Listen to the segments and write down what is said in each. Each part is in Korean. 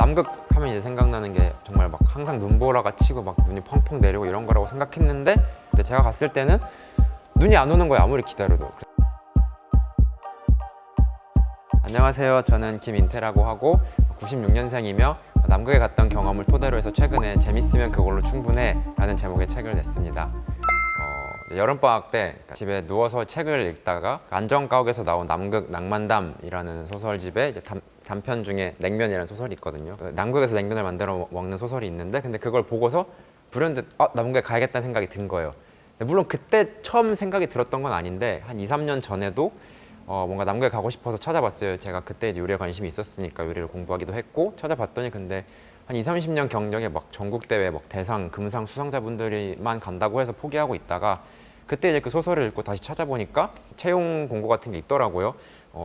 남극 하면 이제 생각나는 게 정말 막 항상 눈보라가 치고 막 눈이 펑펑 내리고 이런 거라고 생각했는데, 근데 제가 갔을 때는 눈이 안 오는 거예요, 아무리 기다려도. 안녕하세요, 저는 김인태라고 하고 96년생이며 남극에 갔던 경험을 토대로 해서 최근에 재밌으면 그걸로 충분해 라는 제목의 책을 냈습니다. 여름방학 때 집에 누워서 책을 읽다가 안정가옥에서 나온 남극 낭만담이라는 소설집에 이제 단편 중에 냉면이라는 소설이 있거든요. 남극에서 냉면을 만들어 먹는 소설이 있는데, 근데 그걸 보고서 불현듯 남극에 가야겠다는 생각이 든 거예요. 물론 그때 처음 생각이 들었던 건 아닌데 한 2, 3년 전에도 뭔가 남극에 가고 싶어서 찾아봤어요. 제가 그때 이제 요리에 관심이 있었으니까 요리를 공부하기도 했고 찾아봤더니, 근데 한 2, 30년 경력에 막 전국대회 막 대상, 금상 수상자분들이만 간다고 해서 포기하고 있다가 그때 이제 그 소설을 읽고 다시 찾아보니까 채용 공고 같은 게 있더라고요.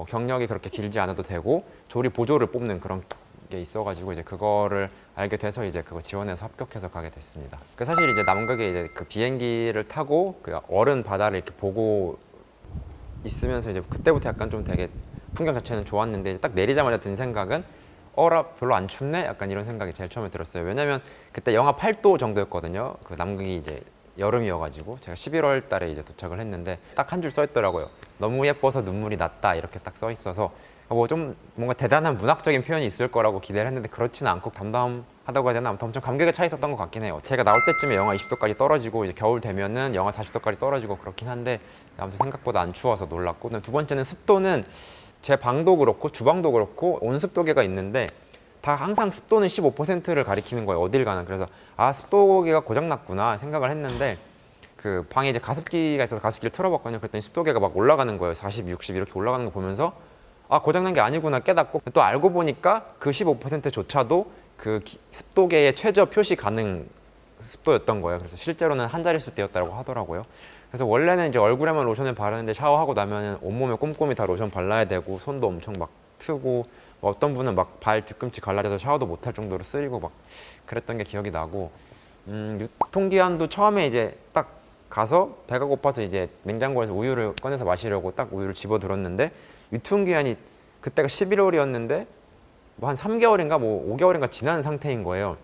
경력이 그렇게 길지 않아도 되고 조리 보조를 뽑는 그런 게 있어가지고 이제 그거를 알게 돼서 이제 그거 지원해서 합격해서 가게 됐습니다. 사실 이제 남극에 이제 그 비행기를 타고 그 얼음 바다를 이렇게 보고 있으면서 이제 그때부터 약간 좀 되게 풍경 자체는 좋았는데, 이제 딱 내리자마자 든 생각은 어라 별로 안 춥네? 약간 이런 생각이 제일 처음에 들었어요. 왜냐면 그때 영하 8도 정도였거든요. 그 남극이 이제 여름이어가지고 제가 11월 달에 이제 도착을 했는데 딱 한 줄 써 있더라고요. 너무 예뻐서 눈물이 났다, 이렇게 딱 써 있어서 뭐 좀 뭔가 대단한 문학적인 표현이 있을 거라고 기대를 했는데 그렇지는 않고 담담하다고 해야 되나, 아무튼 엄청 감격의 차 있었던 것 같긴 해요. 제가 나올 때쯤에 영하 20도까지 떨어지고 이제 겨울 되면은 영하 40도까지 떨어지고 그렇긴 한데 아무튼 생각보다 안 추워서 놀랐고, 두 번째는 습도는 제 방도 그렇고 주방도 그렇고 온습도계가 있는데 다 항상 습도는 15%를 가리키는 거예요, 어딜 가나. 그래서 습도계가 고장났구나 생각을 했는데, 그 방에 이제 가습기가 있어서 가습기를 틀어봤거든요. 그랬더니 습도계가 막 올라가는 거예요. 40, 60 이렇게 올라가는 거 보면서 고장난 게 아니구나 깨닫고, 또 알고 보니까 그 15%조차도 그 습도계의 최저 표시 가능 습도였던 거예요. 그래서 실제로는 한 자릿수 대였다고 하더라고요. 그래서 원래는 이제 얼굴에만 로션을 바르는데 샤워하고 나면 온몸에 꼼꼼히 다 로션 발라야 되고 손도 엄청 막 트고, 어떤 분은 막 발 뒤꿈치 갈라져서 샤워도 못할 정도로 쓰이고 막 그랬던 게 기억이 나고, 유통기한도 처음에 이제 딱 가서 배가 고파서 이제 냉장고에서 우유를 꺼내서 마시려고 딱 우유를 집어 들었는데 유통기한이 그때가 11월이었는데 뭐 한 3개월인가 뭐 5개월인가 지난 상태인 거예요.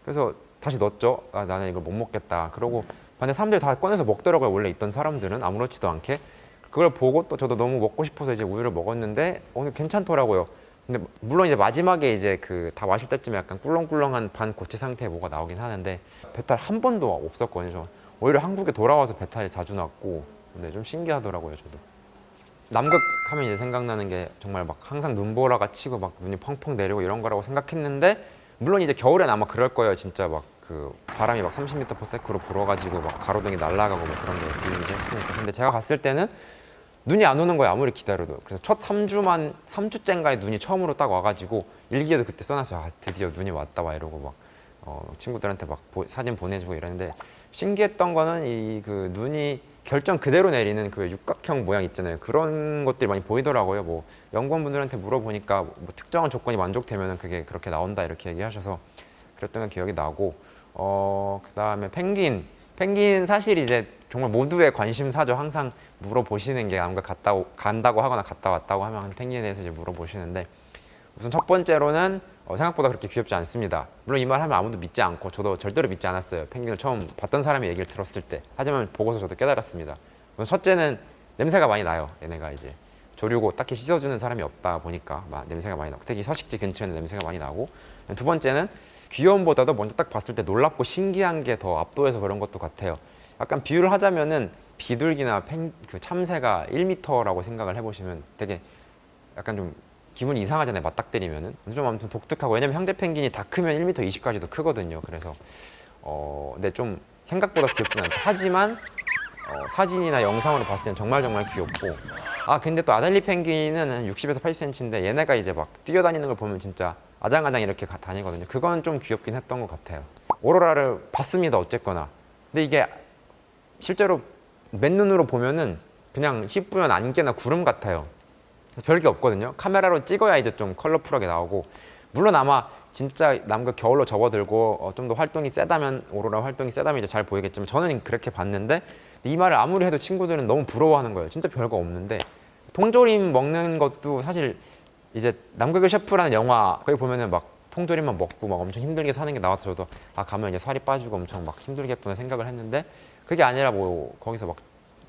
그래서 다시 넣었죠. 나는 이걸 못 먹겠다. 그러고 근데 사람들이 다 꺼내서 먹더라고요. 원래 있던 사람들은 아무렇지도 않게. 그걸 보고 또 저도 너무 먹고 싶어서 이제 우유를 먹었는데 오늘 괜찮더라고요. 근데 물론 이제 마지막에 이제 그 다 마실 때쯤에 약간 꿀렁꿀렁한 반 고체 상태의 뭐가 나오긴 하는데 배탈 한 번도 없었거든요. 오히려 한국에 돌아와서 배탈이 자주 났고, 근데 좀 신기하더라고요, 저도. 남극 하면 이제 생각나는 게 정말 막 항상 눈보라가 치고 막 눈이 펑펑 내리고 이런 거라고 생각했는데, 물론 이제 겨울엔 아마 그럴 거예요. 진짜 막 그 바람이 막 30m/s로 불어가지고 막 가로등이 날아가고 뭐 그런 게 보이는지 했으니까. 근데 제가 갔을 때는 눈이 안 오는 거예요, 아무리 기다려도. 그래서 첫 3주째인가에 눈이 처음으로 딱 와가지고 일기에도 그때 써놨어요. 드디어 눈이 왔다 와 이러고 막 친구들한테 막 사진 보내주고 이랬는데, 신기했던 거는 이 그 눈이 결정 그대로 내리는 그 육각형 모양 있잖아요. 그런 것들이 많이 보이더라고요. 뭐 연구원분들한테 물어보니까 뭐 특정한 조건이 만족되면 그게 그렇게 나온다 이렇게 얘기하셔서 그랬던 게 기억이 나고, 그다음에 펭귄 사실 이제 정말 모두의 관심사죠. 항상 물어보시는 게 아무가 간다고 하거나 갔다 왔다고 하면 펭귄에 대해서 이제 물어보시는데, 우선 첫 번째로는 생각보다 그렇게 귀엽지 않습니다. 물론 이 말 하면 아무도 믿지 않고 저도 절대로 믿지 않았어요. 펭귄을 처음 봤던 사람이 얘기를 들었을 때. 하지만 보고서 저도 깨달았습니다. 첫째는 냄새가 많이 나요. 얘네가 이제 조류고 딱히 씻어주는 사람이 없다 보니까 냄새가 많이 나고, 특히 서식지 근처에는 냄새가 많이 나고, 두 번째는 귀여움보다도 먼저 딱 봤을 때 놀랍고 신기한 게 더 압도해서 그런 것도 같아요. 약간 비유를 하자면은 비둘기나 그 참새가 1m라고 생각을 해보시면 되게 약간 좀 기분이 이상하잖아요. 맞닥뜨리면은. 좀 아무튼 독특하고, 왜냐면 형제 펭귄이 다 크면 1m 20까지도 크거든요. 그래서 근데 좀 생각보다 귀엽진 않다. 하지만 사진이나 영상으로 봤을 때는 정말 귀엽고, 근데 또 아델리 펭귄은 한 60에서 80cm인데 얘네가 이제 막 뛰어다니는 걸 보면 진짜 아장아장 이렇게 다니거든요. 그건 좀 귀엽긴 했던 것 같아요. 오로라를 봤습니다, 어쨌거나. 근데 이게 실제로 맨눈으로 보면은 그냥 희뿌연 안개나 구름 같아요. 별게 없거든요. 카메라로 찍어야 이제 좀 컬러풀하게 나오고, 물론 아마 진짜 남극 겨울로 접어들고 좀 더 활동이 세다면, 오로라 활동이 세다면 이제 잘 보이겠지만 저는 그렇게 봤는데, 이 말을 아무리 해도 친구들은 너무 부러워하는 거예요. 진짜 별거 없는데. 통조림 먹는 것도 사실 이제 남극의 셰프라는 영화 거기 보면은 막 통조림만 먹고 막 엄청 힘들게 사는 게 나와서 저도 아 가면 이제 살이 빠지고 엄청 막 힘들겠구나 생각을 했는데 그게 아니라 뭐 거기서 막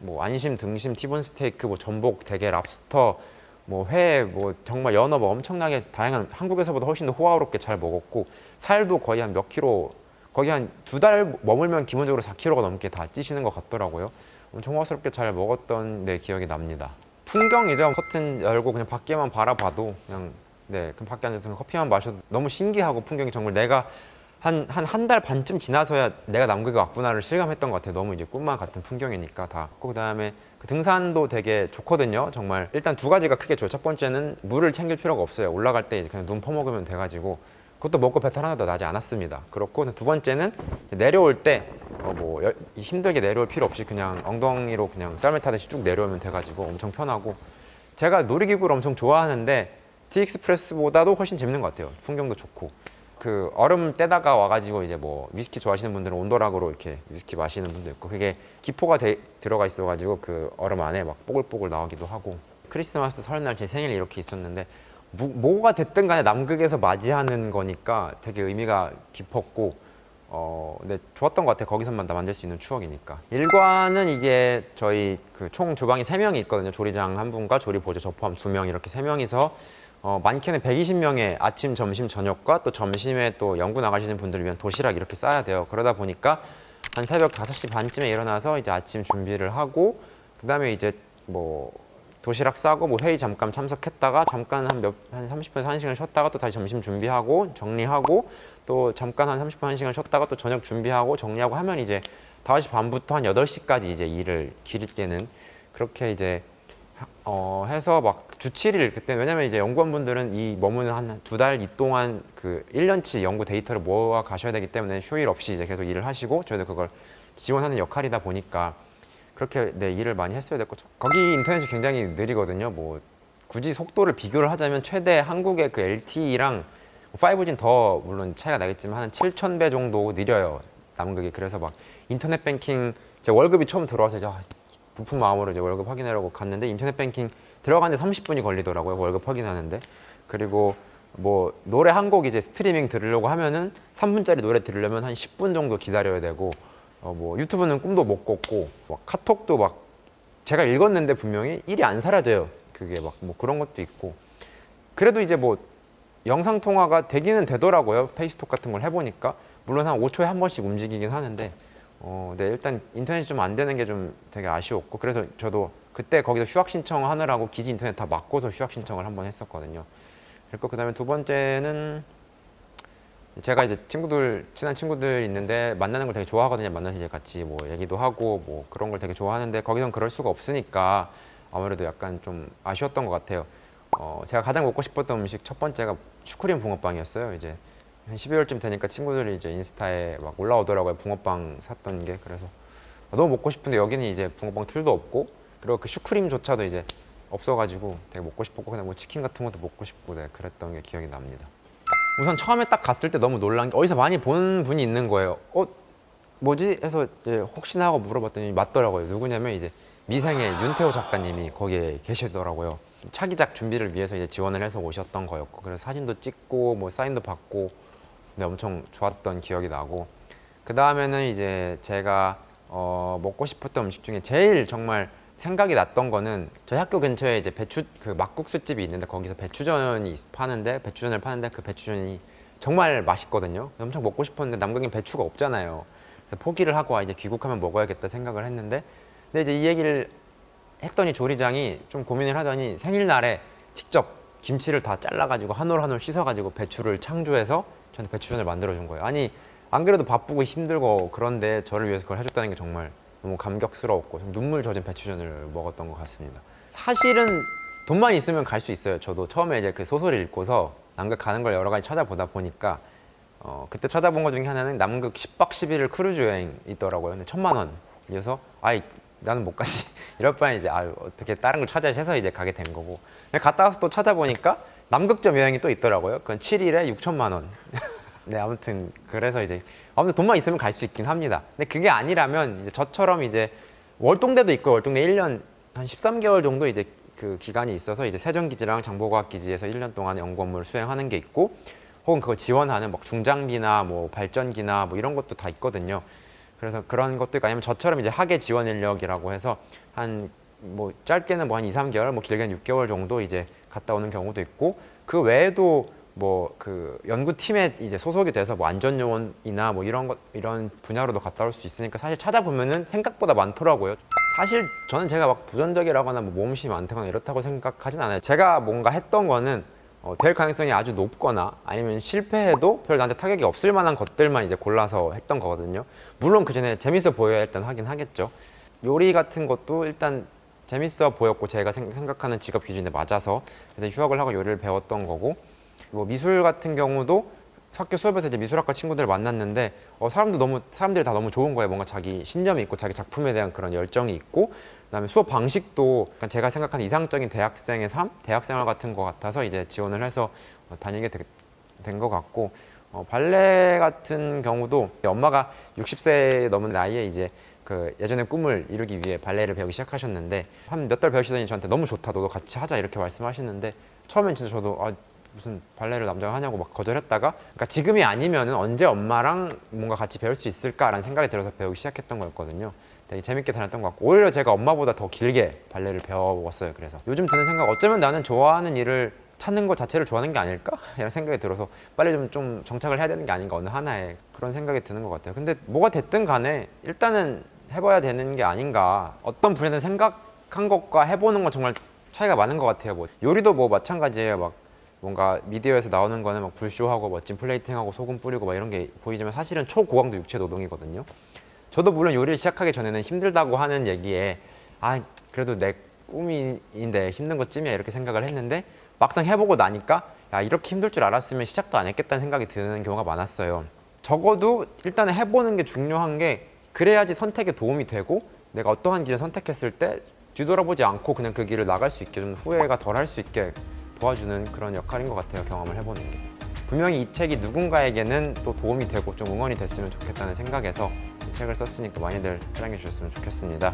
뭐 안심, 등심, 티본 스테이크, 뭐 전복, 대게, 랍스터, 뭐 회, 뭐 정말 연어 뭐 엄청나게 다양한 한국에서보다 훨씬 더 호화롭게 잘 먹었고 살도 거의 한 몇 킬로 거기 한 2달 머물면 기본적으로 4kg가 넘게 다 찌시는 것 같더라고요. 엄청 호화스럽게 잘 먹었던 내 기억이 납니다. 풍경이죠. 커튼 열고 그냥 밖에만 바라봐도 그냥 그럼 밖에 앉아서 커피만 마셔도 너무 신기하고 풍경이 정말 내가 한 달 반쯤 지나서야 내가 남극에 왔구나를 실감했던 것 같아요. 너무 이제 꿈만 같은 풍경이니까 다. 그 다음에 그 등산도 되게 좋거든요. 정말 일단 두 가지가 크게 좋아요. 첫 번째는 물을 챙길 필요가 없어요. 올라갈 때 이제 그냥 눈 퍼먹으면 돼가지고 그것도 먹고 배탈 하나도 나지 않았습니다. 그렇고 두 번째는 내려올 때 힘들게 내려올 필요 없이 그냥 엉덩이로 그냥 썰매 타듯이 쭉 내려오면 돼가지고 엄청 편하고 제가 놀이기구를 엄청 좋아하는데 티익스프레스보다도 훨씬 재밌는 것 같아요. 풍경도 좋고 그 얼음 떼다가 와가지고 이제 뭐 위스키 좋아하시는 분들은 온도락으로 이렇게 위스키 마시는 분도 있고 그게 기포가 들어가 있어가지고 그 얼음 안에 막 뽀글뽀글 나오기도 하고 크리스마스 설날 제 생일이 이렇게 있었는데 뭐가 됐든 간에 남극에서 맞이하는 거니까 되게 의미가 깊었고 근데 좋았던 것 같아요. 거기서만 다 만들 수 있는 추억이니까. 일과는 이게 저희 그 총 주방이 3명이 있거든요. 조리장 한 분과 조리 보조 저 포함 2명 이렇게 3명이서 많게는 120명의 아침, 점심, 저녁과 또 점심에 또 연구 나가시는 분들을 위한 도시락 이렇게 싸야 돼요. 그러다 보니까 한 새벽 5시 반쯤에 일어나서 이제 아침 준비를 하고 그 다음에 이제 뭐 도시락 싸고 뭐 회의 잠깐 참석했다가 잠깐 한 30분에서 1시간 쉬었다가 또 다시 점심 준비하고 정리하고 또 잠깐 한 30분 1시간 쉬었다가 또 저녁 준비하고 정리하고 하면 이제 5시 반부터 한 8시까지 이제 일을 길게는 그렇게 이제 해서 막 주 7일 그때 왜냐면 이제 연구원분들은 이 머무는 한 2달 이 동안 그 1년치 연구 데이터를 모아 가셔야 되기 때문에 휴일 없이 이제 계속 일을 하시고 저희도 그걸 지원하는 역할이다 보니까 그렇게 일을 많이 했어야 됐고 거기 인터넷이 굉장히 느리거든요. 뭐 굳이 속도를 비교를 하자면 최대 한국의 그 LTE랑 5G는 더 물론 차이가 나겠지만 한 7,000배 정도 느려요. 남극이. 그래서 막 인터넷 뱅킹 제 월급이 처음 들어와서 이제 부푼 마음으로 이제 월급 확인하려고 갔는데 인터넷 뱅킹 들어가는데 30분이 걸리더라고요. 월급 확인하는데. 그리고 뭐 노래 한 곡 이제 스트리밍 들으려고 하면은 3분짜리 노래 들으려면 한 10분 정도 기다려야 되고 뭐 유튜브는 꿈도 못 꿨고 막 카톡도 막 제가 읽었는데 분명히 일이 안 사라져요. 그게 막 뭐 그런 것도 있고 그래도 이제 뭐 영상 통화가 되기는 되더라고요. 페이스톡 같은 걸 해보니까 물론 한 5초에 한 번씩 움직이긴 하는데 네, 일단 인터넷이 좀 안 되는 게 좀 되게 아쉬웠고 그래서 저도 그때 거기서 휴학 신청하느라고 기지 인터넷 다 막고서 휴학 신청을 한번 했었거든요. 그리고 그다음에 두 번째는 제가 이제 친한 친구들 있는데 만나는 걸 되게 좋아하거든요. 만나서 이제 같이 뭐 얘기도 하고 뭐 그런 걸 되게 좋아하는데 거기선 그럴 수가 없으니까 아무래도 약간 좀 아쉬웠던 것 같아요. 제가 가장 먹고 싶었던 음식 첫 번째가 슈크림 붕어빵이었어요. 이제 한 12월쯤 되니까 친구들이 이제 인스타에 막 올라오더라고요. 붕어빵 샀던 게. 그래서 너무 먹고 싶은데 여기는 이제 붕어빵 틀도 없고 그리고 그 슈크림조차도 이제 없어가지고 되게 먹고 싶었고 그냥 뭐 치킨 같은 것도 먹고 싶고 그랬던 게 기억이 납니다. 우선 처음에 딱 갔을 때 너무 놀란 게 어디서 많이 본 분이 있는 거예요. 뭐지? 해서 혹시나 하고 물어봤더니 맞더라고요. 누구냐면 이제 미생의 윤태호 작가님이 거기에 계시더라고요. 차기작 준비를 위해서 이제 지원을 해서 오셨던 거였고 그래서 사진도 찍고 뭐 사인도 받고 근데 엄청 좋았던 기억이 나고 그 다음에는 이제 제가 먹고 싶었던 음식 중에 제일 정말 생각이 났던 거는 저희 학교 근처에 이제 그 막국수 집이 있는데 거기서 배추전을 파는데 그 배추전이 정말 맛있거든요. 엄청 먹고 싶었는데 남극엔 배추가 없잖아요. 그래서 포기를 하고 이제 귀국하면 먹어야겠다 생각을 했는데 근데 이제 이 얘기를 했더니 조리장이 좀 고민을 하더니 생일날에 직접 김치를 다 잘라가지고 한 올 한 올 씻어가지고 배추를 창조해서 저한테 배추전을 만들어준 거예요. 아니 안 그래도 바쁘고 힘들고 그런데 저를 위해서 그걸 해줬다는 게 정말 너무 감격스러웠고 좀 눈물 젖은 배추전을 먹었던 것 같습니다. 사실은 돈만 있으면 갈 수 있어요. 저도 처음에 이제 그 소설을 읽고서 남극 가는 걸 여러 가지 찾아보다 보니까 그때 찾아본 것 중에 하나는 남극 10박 11일 크루즈 여행이 있더라고요. 근데 1,000,000원이어서 나는 못 가지. 이럴 바에 이제 어떻게 다른 걸 찾아야 해서 이제 가게 된 거고. 갔다 와서 또 찾아보니까 남극점 여행이 또 있더라고요. 그건 7일에 6,000,000원. 네, 아무튼 그래서 이제 아무튼 돈만 있으면 갈 수 있긴 합니다. 근데 그게 아니라면 이제 저처럼 이제 월동대도 있고 월동대 1년 한 13개월 정도 이제 그 기간이 있어서 이제 세종기지랑 장보고학기지에서 1년 동안 연구 업무를 수행하는 게 있고 혹은 그걸 지원하는 막 중장비나 뭐 발전기나 뭐 이런 것도 다 있거든요. 그래서 그런 것도 있고 아니면 저처럼 이제 학예 지원 인력이라고 해서 한 뭐 짧게는 뭐 한 2, 3개월, 뭐 길게는 6개월 정도 이제 갔다 오는 경우도 있고 그 외에도 뭐 그 연구팀에 이제 소속이 돼서 뭐 안전요원이나 뭐 이런 분야로도 갔다 올 수 있으니까 사실 찾아보면은 생각보다 많더라고요. 사실 저는 제가 막 도전적이라거나 뭐 모험심이 많다거나 이렇다고 생각하진 않아요. 제가 뭔가 했던 거는 될 가능성이 아주 높거나 아니면 실패해도 별 나한테 타격이 없을 만한 것들만 이제 골라서 했던 거거든요. 물론 그 전에 재밌어 보여야 일단 하긴 하겠죠. 요리 같은 것도 일단 재밌어 보였고 제가 생각하는 직업 기준에 맞아서 그래서 휴학을 하고 요리를 배웠던 거고, 뭐 미술 같은 경우도 학교 수업에서 이제 미술학과 친구들을 만났는데 사람들이 다 너무 좋은 거예요. 뭔가 자기 신념이 있고 자기 작품에 대한 그런 열정이 있고, 그다음에 수업 방식도 제가 생각하는 이상적인 대학생의 삶, 대학생활 같은 거 같아서 이제 지원을 해서 다니게 된 것 같고, 발레 같은 경우도 엄마가 60세 넘은 나이에 이제 그 예전의 꿈을 이루기 위해 발레를 배우기 시작하셨는데 한 몇 달 배우시더니 저한테 너무 좋다, 너도 같이 하자 이렇게 말씀하시는데 처음엔 진짜 저도 무슨 발레를 남자가 하냐고 막 거절했다가, 그러니까 지금이 아니면은 언제 엄마랑 뭔가 같이 배울 수 있을까라는 생각이 들어서 배우기 시작했던 거였거든요. 되게 재밌게 다녔던 것 같고 오히려 제가 엄마보다 더 길게 발레를 배워봤어요. 그래서 요즘 드는 생각, 어쩌면 나는 좋아하는 일을 찾는 것 자체를 좋아하는 게 아닐까? 이런 생각이 들어서 빨리 좀 정착을 해야 되는 게 아닌가, 어느 하나에 그런 생각이 드는 것 같아요. 근데 뭐가 됐든 간에 일단은 해봐야 되는 게 아닌가. 어떤 분야든 생각한 것과 해보는 건 정말 차이가 많은 것 같아요. 뭐 요리도 뭐 마찬가지예요. 막 뭔가 미디어에서 나오는 거는 막 불쇼하고 멋진 플레이팅하고 소금 뿌리고 막 이런 게 보이지만 사실은 초고강도 육체 노동이거든요. 저도 물론 요리를 시작하기 전에는 힘들다고 하는 얘기에 그래도 내 꿈인데 힘든 것 찜이야 이렇게 생각을 했는데 막상 해보고 나니까 이렇게 힘들 줄 알았으면 시작도 안 했겠다는 생각이 드는 경우가 많았어요. 적어도 일단은 해보는 게 중요한 게, 그래야지 선택에 도움이 되고 내가 어떠한 길을 선택했을 때 뒤돌아보지 않고 그냥 그 길을 나갈 수 있게, 좀 후회가 덜 할 수 있게 도와주는 그런 역할인 것 같아요. 경험을 해보는 게. 분명히 이 책이 누군가에게는 또 도움이 되고 좀 응원이 됐으면 좋겠다는 생각에서 이 책을 썼으니까 많이들 사랑해 주셨으면 좋겠습니다.